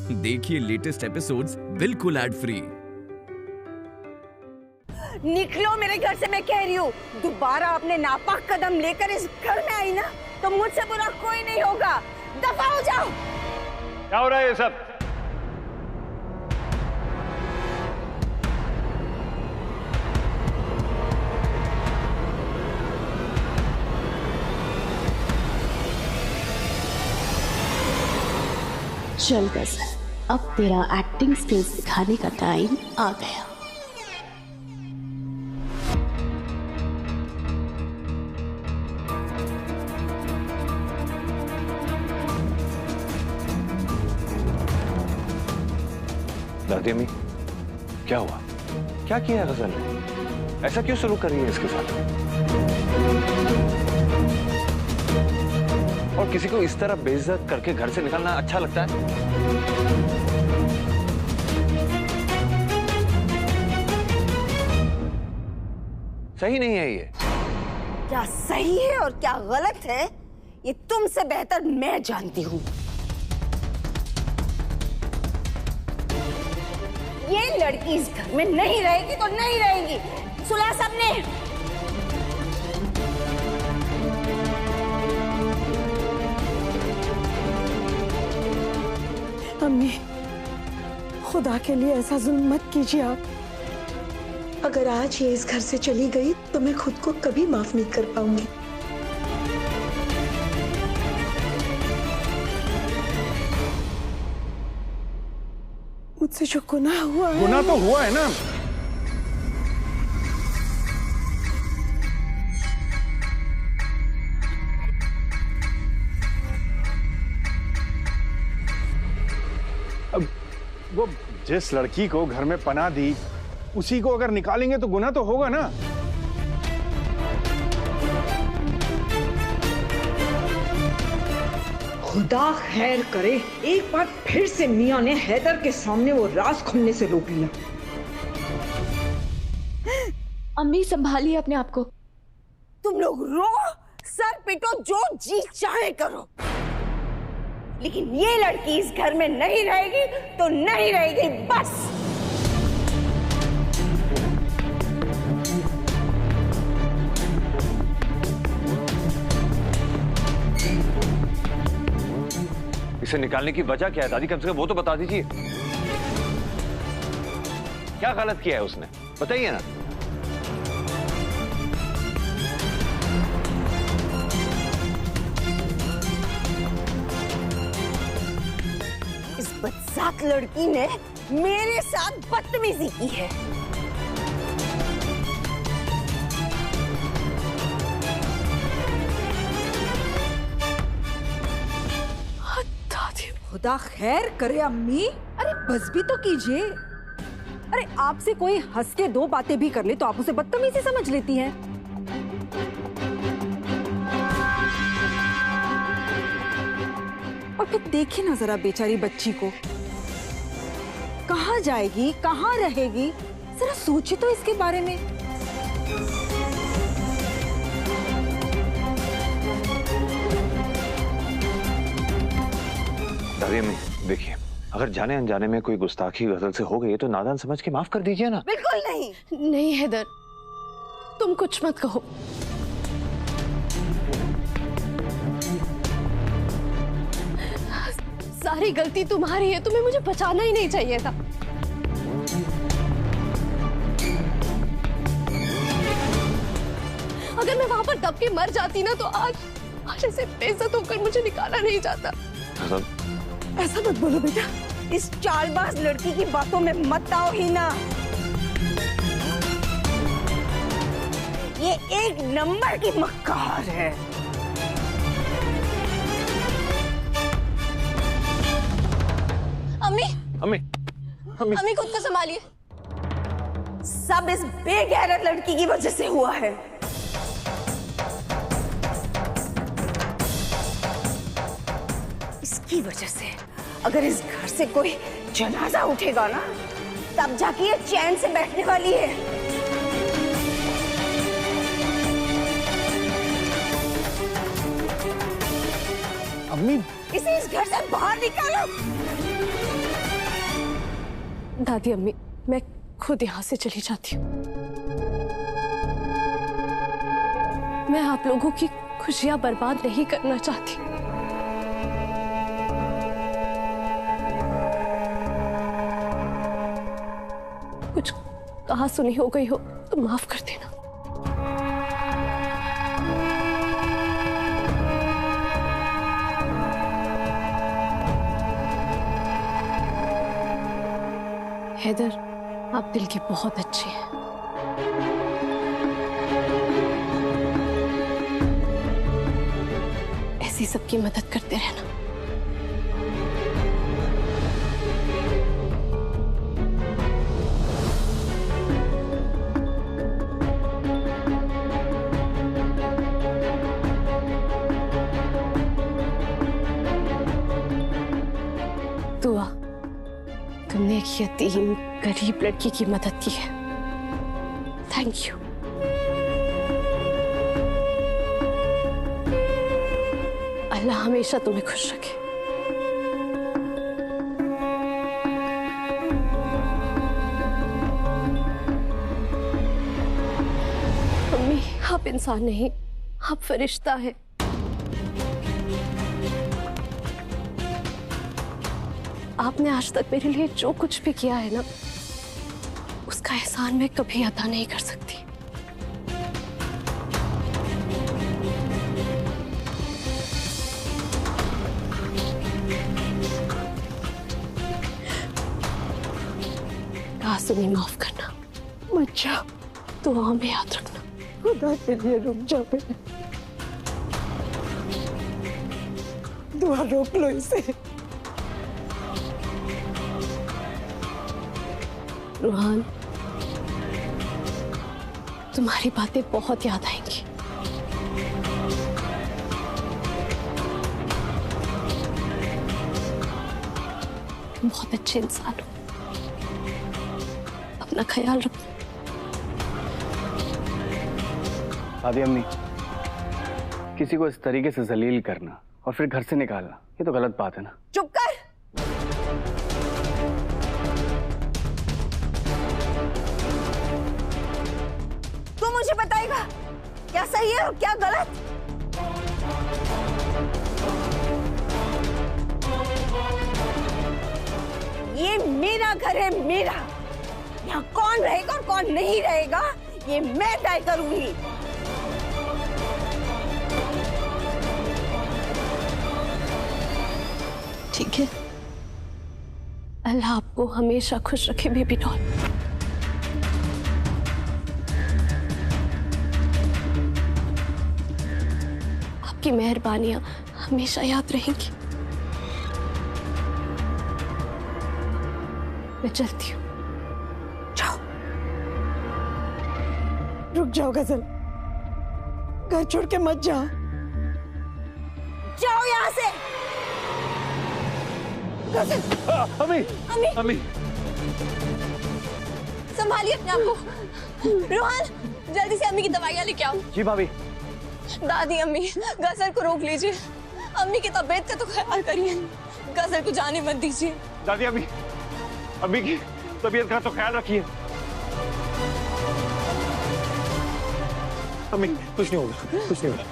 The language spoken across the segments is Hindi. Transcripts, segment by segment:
देखिए लेटेस्ट एपिसोड्स बिल्कुल एड फ्री। निकलो मेरे घर से, मैं कह रही हूँ। दोबारा अपने नापाक कदम लेकर इस घर में आई ना तो मुझसे बुरा कोई नहीं होगा। दफा हो जाओ। क्या हो रहा है ये सब? चल गज़ल, अब तेरा एक्टिंग स्किल्स दिखाने का टाइम आ गया। दादी अम्मी, क्या हुआ? क्या किया है गज़ल ने? ऐसा क्यों शुरू कर रही है इसके साथ? और किसी को इस तरह बेइज्जत करके घर से निकलना अच्छा लगता है? सही नहीं है ये। क्या सही है और क्या गलत है ये तुमसे बेहतर मैं जानती हूँ। ये लड़की इस घर में नहीं रहेगी तो नहीं रहेगी, सुना सबने? अम्मी, खुदा के लिए ऐसा जुल्म मत कीजिए आप। अगर आज ये इस घर से चली गई तो मैं खुद को कभी माफ नहीं कर पाऊंगी। मुझसे जो गुनाह हुआ है, गुनाह तो हुआ है ना। अब वो जिस लड़की को घर में पनाह दी उसी को अगर निकालेंगे तो गुनाह तो होगा ना। खुदा खैर करे, एक बार फिर से मियां ने हैदर के सामने वो राज खुलने से रोक लिया। अम्मी संभालिए अपने आप को। तुम लोग रो, सर पिटो, जो जी चाहे करो, लेकिन ये लड़की इस घर में नहीं रहेगी तो नहीं रहेगी, बस। इसे निकालने की वजह क्या है दादी? कम से कम वो तो बता दीजिए। क्या गलत किया है उसने? बताइए ना। इस बदसात लड़की ने मेरे साथ बदतमीजी की है। खुदा खैर करे अम्मी, अरे बस भी तो कीजिए। अरे आपसे कोई हंस के दो बातें भी कर ले तो आप उसे बदतमीजी समझ लेती हैं। और फिर देखिए ना जरा बेचारी बच्ची को, कहाँ जाएगी, कहाँ रहेगी, जरा सोचिए तो इसके बारे में। दादी अम्मी देखिए, अगर जाने अनजाने में कोई गुस्ताखी गज़ल से हो गई तो नादान समझ के माफ कर दीजिए ना। बिल्कुल नहीं। नहीं हैदर, तुम कुछ मत कहो। सारी गलती तुम्हारी है, तुम्हें मुझे बचाना ही नहीं चाहिए था। अगर मैं वहां पर दब के मर जाती ना तो आज ऐसे बेइज्जत होकर मुझे निकाला नहीं जाता। ऐसा मत बोलो बेटा, इस चालबाज लड़की की बातों में मत आओ ही ना। ये एक नंबर की मक्कार है। अम्मी अम्मी अम्मी अम्मी खुद को संभालिए। सब इस बेगैरत लड़की की वजह से हुआ है। इसकी वजह से अगर इस घर से कोई जनाजा उठेगा ना तब जाके ये चैन से बैठने वाली है। अम्मी इसे इस घर से बाहर निकालो। दादी अम्मी, मैं खुद यहाँ से चली जाती हूँ। मैं आप लोगों की खुशियां बर्बाद नहीं करना चाहती। कुछ कहा सुनी हो गई हो तो माफ कर देना। हैदर, आप दिल के बहुत अच्छे हैं। ऐसी सबकी मदद करते रहना। दुआ, तुमने एक यतीम गरीब लड़की की मदद की है। Thank you. अल्लाह हमेशा तुम्हें खुश रखे। मम्मी, आप इंसान नहीं, आप फरिश्ता है। आपने आज तक मेरे लिए जो कुछ भी किया है ना, उसका एहसान मैं कभी अदा नहीं कर सकती। कहा सुनी माफ करना। मत जाओ, दुआ में याद रखना। खुदा के लिए रुक जाओ बेटा। दुआ रोक लो इसे। रूहान, तुम्हारी बातें बहुत याद आएंगी। तुम बहुत अच्छे इंसान हो। अपना ख्याल रखो। दादी अम्मी, किसी को इस तरीके से जलील करना और फिर घर से निकालना, ये तो गलत बात है ना। चुप कर। तू मुझे बताएगा क्या सही है और क्या गलत। ये मेरा घर है, मेरा। यहाँ कौन रहेगा और कौन नहीं रहेगा, ये मैं तय करूंगी। ठीक है, अल्लाह आपको हमेशा खुश रखे बेबी डॉल। आपकी मेहरबानियां हमेशा याद रहेंगी। मैं चलती हूँ। जाओ। रुक जाओ गजल, घर छोड़ के मत जाओ। जाओ यहाँ से। गजल। अम्मी, अम्मी, अम्मी, संभालिए अपने आप को। रोहन, जल्दी से अम्मी की दवाइयाँ लेके आओ। जी भाभी। दादी अम्मी, गजल को रोक लीजिए। अम्मी की तबीयत का तो ख्याल करिए। गजल को जाने मत दीजिए। दादी अम्मी, अम्मी की तबीयत का तो ख्याल रखिए। अम्मी, कुछ नहीं होगा, कुछ नहीं होगा।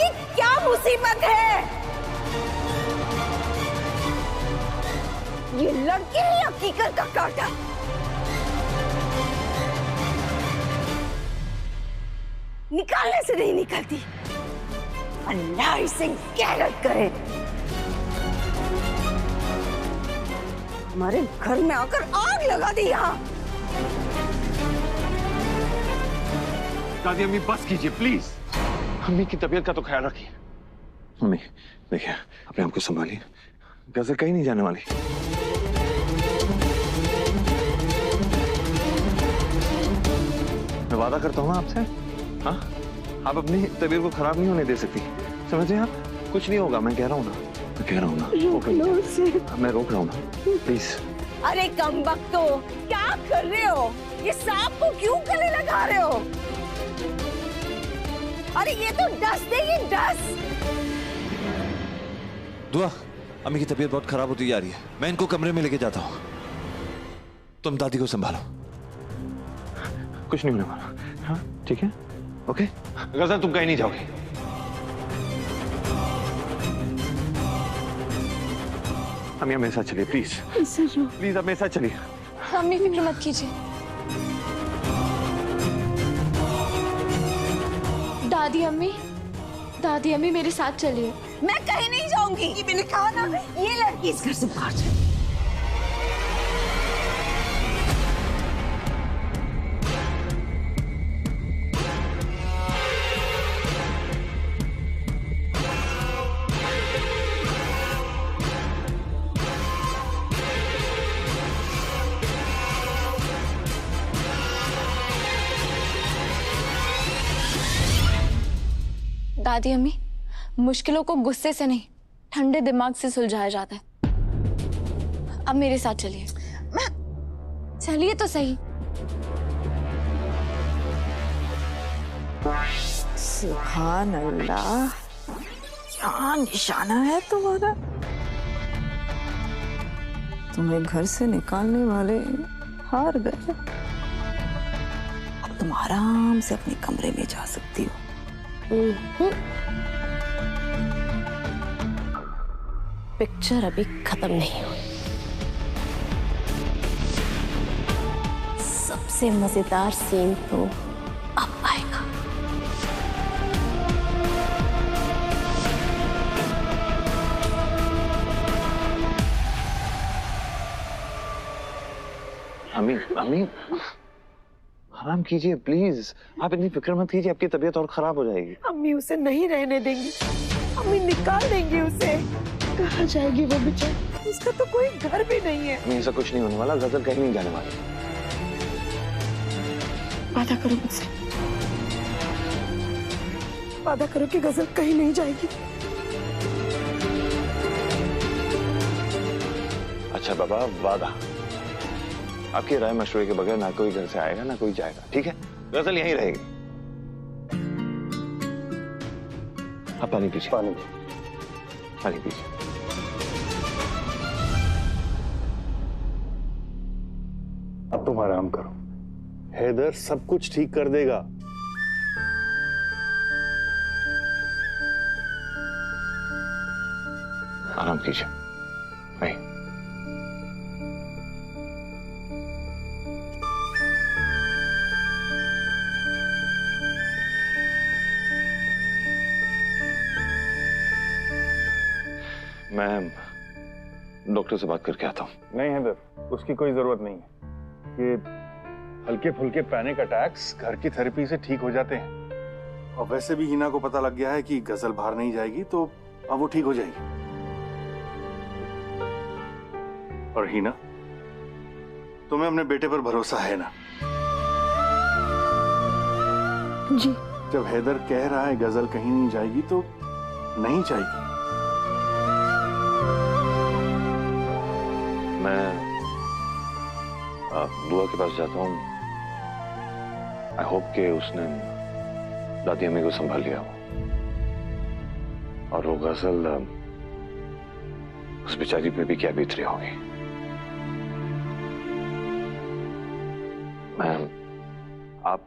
ये क्या मुसीबत है? ये लड़के हैं या कीकर का काटा? निकालने से नहीं निकलती। अल्लाह इसे गैरत करे। हमारे घर में आकर आग लगा दी यहाँ। दादी अम्मी, बस कीजिए प्लीज। अम्मी की तबीयत का तो ख्याल रखिए। अम्मी देखिए, अपने आप को संभालिए। गजल कहीं नहीं जाने वाली। मैं वादा करता हूँ आपसे, हाँ, आप अपनी तबीयत को खराब नहीं होने दे सकती। समझे आप? कुछ नहीं होगा, मैं कह रहा हूँ ना, मैं कह रहा हूँ ना। मैं रोक रहा हूँ ना, प्लीज। अरे कमबख्तो, क्या कर रहे हो? ये सांप को क्यों गले लगा रहे हो? अरे ये तो डस देगी, डस। दुआ, अम्मी की तबीयत बहुत खराब होती जा रही है, मैं इनको कमरे में लेके जाता हूँ। तुम दादी को संभालो। कुछ नहीं होने वाला। हाँ ठीक है, ओके। गजल तुम कहीं नहीं जाओगे। अम्मी मेरे साथ चलिए प्लीज। प्लीज अब मेरे साथ चलिए। अम्मी फिक्र मत कीजिए। दादी अम्मी मेरे साथ चलिए। मैं कहीं नहीं जाऊंगी। ये मैंने कहा ना, ये लड़की इस घर से बाहर जाए। दादी अम्मी, मुश्किलों को गुस्से से नहीं, ठंडे दिमाग से सुलझाया जाता है। अब मेरे साथ चलिए। चलिए तो सही। सुभान अल्लाह, क्या निशाना है तुम्हारा। तुम्हें घर से निकालने वाले हार गए। अब तुम आराम से अपने कमरे में जा सकती हो। पिक्चर अभी खत्म नहीं हुई। सबसे मजेदार सीन तो अब आएगा। अम्मी आराम कीजिए प्लीज। आप इतनी फिक्र मत कीजिए, आपकी तबीयत और खराब हो जाएगी। अम्मी उसे नहीं रहने देंगी, अम्मी निकाल देंगी उसे। कहाँ जाएगी वो बेचारी, उसका तो कोई घर भी नहीं है। अम्मी ऐसा कुछ नहीं होने वाला, गजल कहीं नहीं जाने वाली। वादा करो मुझसे, वादा करो कि गजल कहीं नहीं जाएगी। अच्छा बाबा, वादा। आपकी राय मशवरे के बगैर ना कोई घर से आएगा ना कोई जाएगा, ठीक है? गजल यहीं रहेगी। आप पानी पीजिए। पानी पीजिए। अब तुम आराम करो, हैदर सब कुछ ठीक कर देगा। आराम कीजिए। नहीं, मैं डॉक्टर से बात करके आता हूँ। नहीं हैदर, उसकी कोई जरूरत नहीं है। ये हल्के फुल्के पैनिक अटैक्स घर की थेरेपी से ठीक हो जाते हैं। और वैसे भी हिना को पता लग गया है कि गजल बाहर नहीं जाएगी, तो अब वो ठीक हो जाएगी। और हिना, तुम्हें अपने बेटे पर भरोसा है ना? जी। जब हैदर कह रहा है गजल कहीं नहीं जाएगी, तो नहीं जाएगी। मैं बुआ के पास जाता हूँ। आई होप कि उसने दादी अम्मी को संभाल लिया हो, और वो गजल उस बेचारी पे भी क्या बीत रही होगी। मैम, आप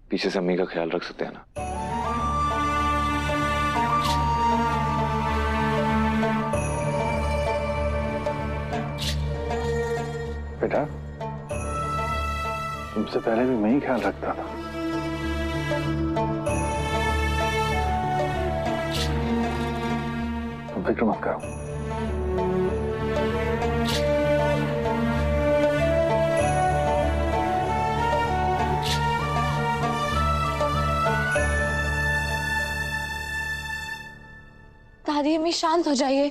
पीछे से अम्मी का ख्याल रख सकते हैं ना? बेटा, तुमसे पहले भी मैं ही ख्याल रखता था। तुम फिक्र मत करो। दादी अम्मी शांत हो जाइए।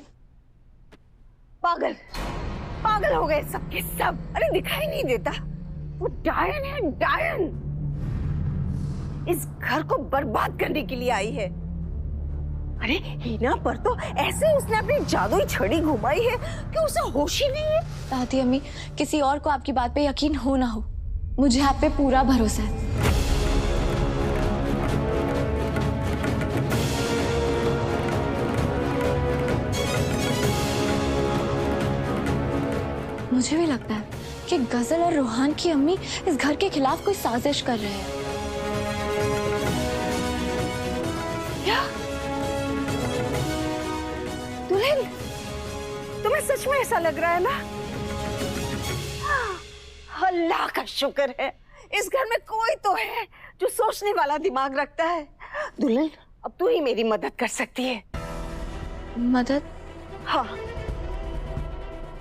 पागल पागल हो गए सबके सब। अरे दिखाई नहीं देता, वो डायन है, डायन। इस घर को बर्बाद करने के लिए आई है। अरे हिना पर तो ऐसे उसने अपनी जादुई छड़ी घुमाई है कि उसे होश ही नहीं है। दादी अम्मी, किसी और को आपकी बात पे यकीन हो ना हो, मुझे आप पे पूरा भरोसा है। मुझे भी लगता है कि गजल और रूहान की अम्मी इस घर के खिलाफ कोई साजिश कर रहे हैं। क्या दुल्हन, तुम्हें सच में ऐसा लग रहा है ना? अल्लाह का शुक्र है इस घर में कोई तो है जो सोचने वाला दिमाग रखता है। दुल्हन, अब तू ही मेरी मदद कर सकती है। मदद? हाँ,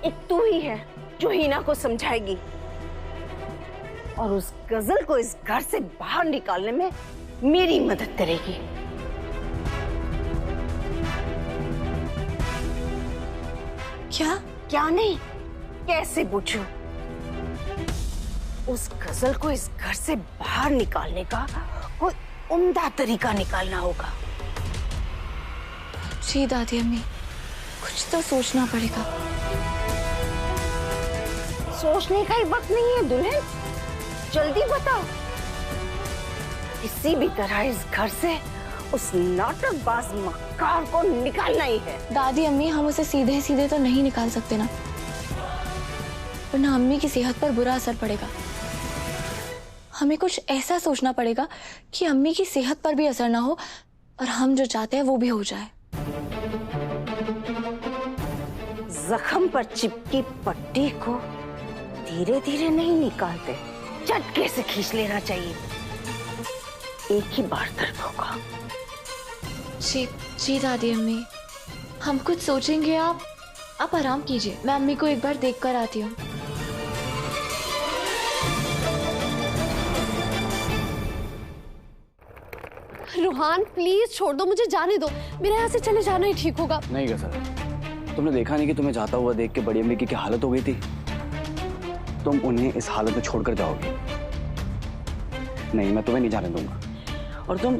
एक तू ही है जो हिना को समझाएगी और उस गजल को इस घर से बाहर निकालने में मेरी मदद करेगी। क्या? क्या नहीं, कैसे पूछूं? उस गजल को इस घर से बाहर निकालने का कोई उम्दा तरीका निकालना होगा। जी दादी अम्मी, कुछ तो सोचना पड़ेगा। सोचने का ही वक्त नहीं है दुल्हन, जल्दी बताओ। किसी भी तरह इस घर से उस नाटकबाज मक्कार को निकालना ही है। दादी अम्मी, हम उसे सीधे सीधे तो नहीं निकाल सकते ना, वरना अम्मी की सेहत पर बुरा असर पड़ेगा। हमें कुछ ऐसा सोचना पड़ेगा कि अम्मी की सेहत पर भी असर ना हो और हम जो चाहते हैं वो भी हो जाए। जख्म पर चिपकी पट्टी को धीरे धीरे नहीं निकालते, झटके से खींच लेना चाहिए। एक ही बार दर्द होगा। जी जी दादी अम्मी, हम कुछ सोचेंगे। आप आराम कीजिए, मैं अम्मी को एक बार देख कर आती हूँ। रूहान प्लीज छोड़ दो, मुझे जाने दो। मेरे यहाँ से चले जाना ही ठीक होगा। नहीं गजल, तुमने देखा नहीं कि तुम्हें जाता हुआ देख के बड़ी अम्मी की क्या हालत हो गई थी? तुम उन्हें इस हालत में छोड़कर जाओगी? नहीं, मैं तुम्हें नहीं जाने दूंगा। और तुम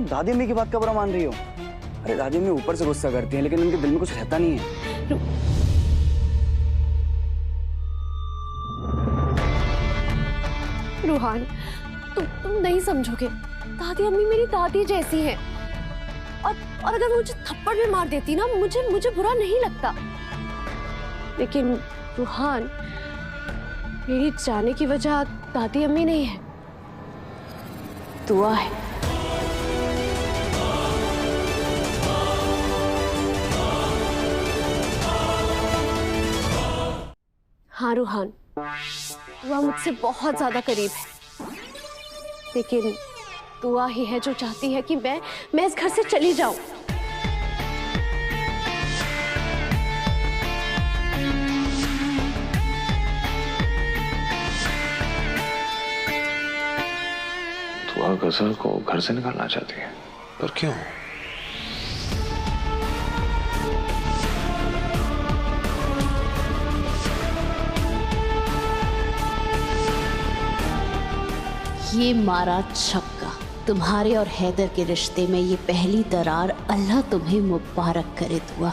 दादी अम्मी की बात का बुरा मान रही हो? अरे दादी अम्मी ऊपर से गुस्सा करती हैं, लेकिन उनके दिल में कुछ रहता नहीं है। रूहान, तुम नहीं समझोगे। दादी अम्मी मेरी दादी जैसी है, और अगर मुझे थप्पड़ भी मार देती ना, मुझे बुरा नहीं लगता। लेकिन रूहान, मेरी जाने की वजह दादी अम्मी नहीं है, दुआ है। हाँ रूहान, दुआ मुझसे बहुत ज्यादा करीब है, लेकिन दुआ ही है जो चाहती है कि मैं इस घर से चली जाऊं। दुआ गजल को घर से निकालना चाहती है, पर क्यों? ये मारा छक्का, तुम्हारे और हैदर के रिश्ते में ये पहली दरार। अल्लाह तुम्हें मुबारक करे दुआ।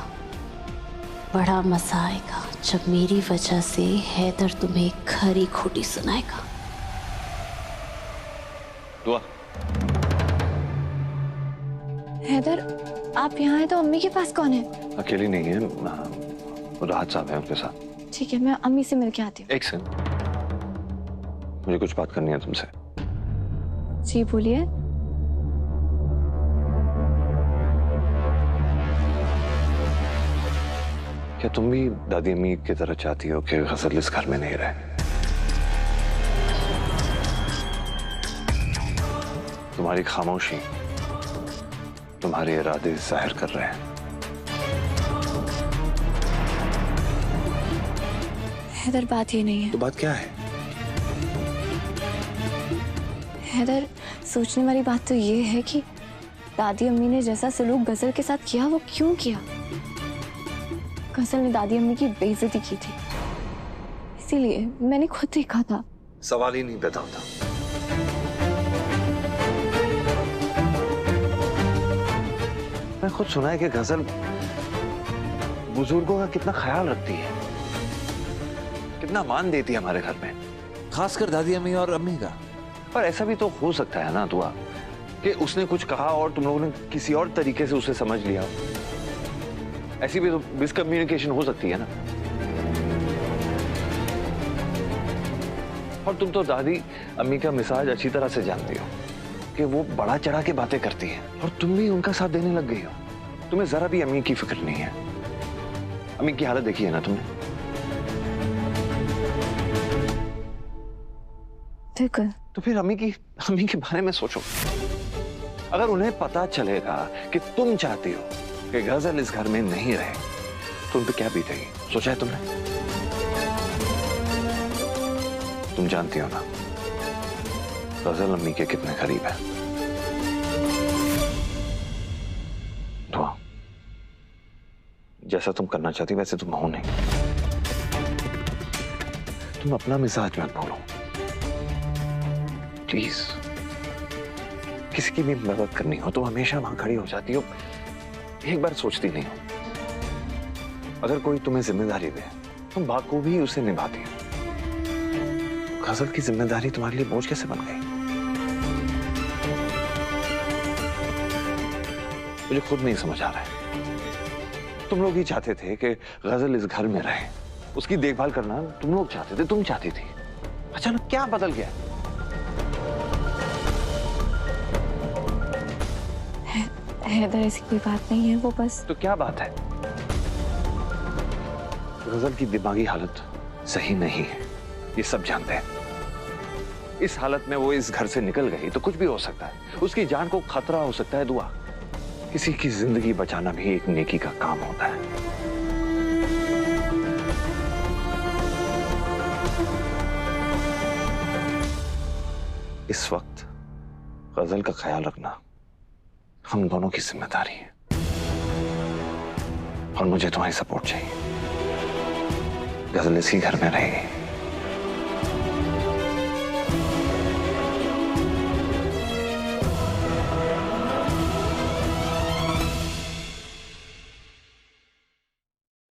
बड़ा मजा आएगा जब मेरी वजह से हैदर तुम्हें खरी खोटी सुनाएगा। दुआ, हैदर, आप यहाँ हैं तो अम्मी के पास कौन है? अकेली नहीं है, राहत साहब है उनके साथ। ठीक है, मैं अम्मी से मिलके आती हूँ। एक सेकंड, मुझे कुछ बात करनी है तुमसे। जी बोलिए। क्या तुम भी दादी अम्मी की तरह चाहती हो कि गजल इस घर में नहीं रहे? तुम्हारी खामोशी तुम्हारे इरादे जाहिर कर रहे हैं। हैदर, बात ये नहीं है। तो बात क्या है? हैदर, सोचने वाली बात तो ये है कि दादी अम्मी ने जैसा सलूक गजल के साथ किया वो क्यों किया? गजल ने दादी अम्मी की बेइज्जती की थी, इसीलिए मैंने खुद देखा था। सवाल ही नहीं पैदा होता। मैं खुद सुना है कि गजल बुजुर्गों का कितना ख्याल रखती है, कितना मान देती है हमारे घर में, खासकर दादी अम्मी और अम्मी का। पर ऐसा भी तो हो सकता है ना दुआ कि उसने कुछ कहा और तुम लोगों ने किसी और तरीके से उसे समझ लिया। ऐसी भी तो मिसकम्युनिकेशन हो सकती है ना। और तुम तो दादी अम्मी का मिजाज अच्छी तरह से जानती हो कि वो बड़ा चढ़ा के बातें करती है, और तुम भी उनका साथ देने लग गई हो। तुम्हें जरा भी अम्मी की फिक्र नहीं है। अम्मी की हालत देखी है ना तुमने? ठीक है। तो फिर अम्मी के बारे में सोचो। अगर उन्हें पता चलेगा कि तुम चाहती हो कि गजल इस घर में नहीं रहे तो उन पे क्या बीतेगी, सोचा है तुमने? तुम जानती हो ना गजल अम्मी के कितने करीब है। तो जैसा तुम करना चाहती वैसे तुम हो नहीं। तुम अपना मिजाज मत भूलो प्लीज। किसी की भी मदद करनी हो तो हमेशा वहां खड़ी हो जाती हो, एक बार सोचती नहीं हो। अगर कोई तुम्हें जिम्मेदारी दे तुम बाखूबी उसे निभाती हो। गजल की जिम्मेदारी तुम्हारे लिए बोझ कैसे बन गई? मुझे खुद नहीं समझ आ रहा है। तुम लोग ही चाहते थे कि गजल इस घर में रहे, उसकी देखभाल करना तुम लोग चाहते थे, तुम चाहती थी। अचानक क्या बदल गया? हैदर ऐसी कोई बात नहीं है, वो बस। तो क्या बात है? गजल की दिमागी हालत सही नहीं है, ये सब जानते हैं। इस हालत में वो इस घर से निकल गई तो कुछ भी हो सकता है। उसकी जान को खतरा हो सकता है। दुआ, किसी की जिंदगी बचाना भी एक नेकी का काम होता है। इस वक्त गजल का ख्याल रखना हम दोनों की जिम्मेदारी है, और मुझे तुम्हारी सपोर्ट चाहिए। गजल इसी घर में रहेगी।